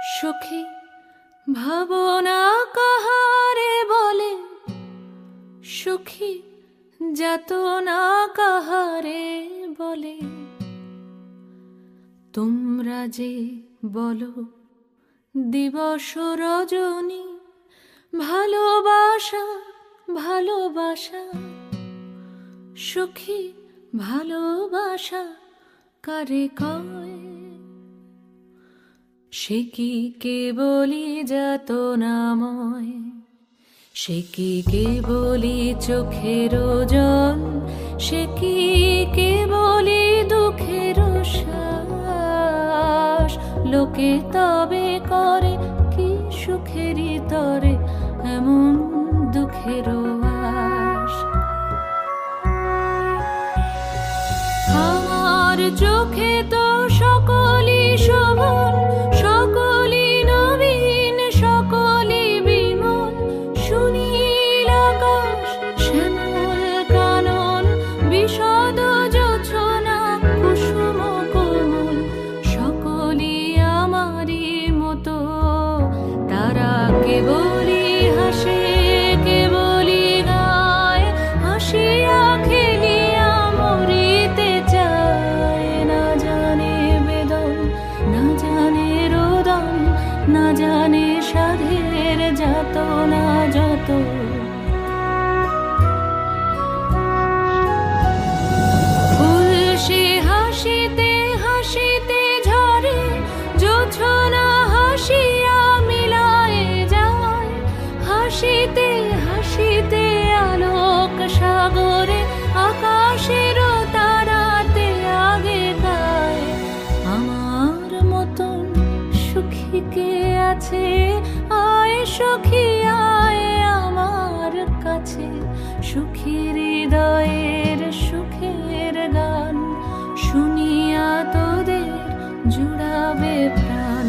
সখী ভাবনা কাহারে বলে, সখী যাতনা কাহারে বলে। তোমরা যে বলো দিবস রজনী, ভালোবাসা ভালোবাসা, সখী ভালোবাসা কারে কয়? সে কি কেবলি যাতনাময়, সে কি কেবলি চোখের জল, সে কি কেবলি দুঃখের শ্বাস? লোকে তবে করে কি সুখেরই তরে এমন দুঃখের আশ? আমার চোখে তো সকলই শোভন, সকলই নবীন, সকলই বিমল। সুনীল আকাশ, শ্যামল কানন, বিশদ জোছনা, কুসুম কোমল, সকলই আমারই মতো। তারা কেবলই হাসে, কেবলই গায়, হাসিয়া খেলিয়া মরিতে চায়। না জানে বেদন, না জানে রোদন, না জানে সাধের যাতনা যত। ফুল সে হাসিতে হাসিতে ঝরে, জোছনা হাসিয়া মিলায়ে যায়। হাসিতে হাসিতে আলোক সাগরে, আকাশের তারাতে আগে গায়। আমার মতন সুখী কে আছে? আয় সখী আয় আমার কাছে, সুখী হৃদয়ের সুখের গান শুনিয়া তোদের জুড়াবে প্রাণ।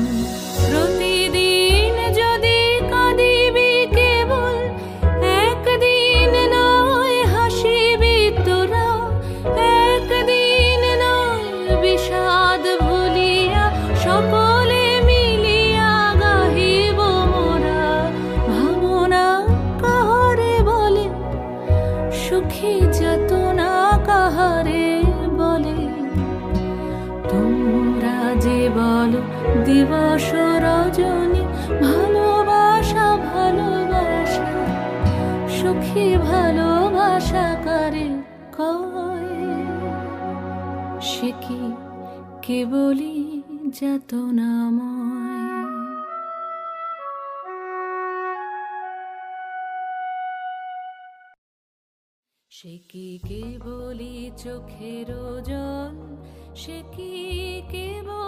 প্রতিদিন যদি কাঁদিবি কেবল, একদিন নয় হাসিবি তোরা। একদিন নয় বিষাদ ভুলিয়া, সকলে মিলিয়া গাহিব মোরা। ভাবনা কাহারে বলে, সুখী যাতনা কাহারে বলে। তোমরা যে বলো দিবস রজনী, ভালোবাসা ভালোবাসা, সখী ভালোবাসা কারে কয়? সে কি কেবলি যাতনাময়? সে কি কেবলি চোখের জল, সে কি কেবল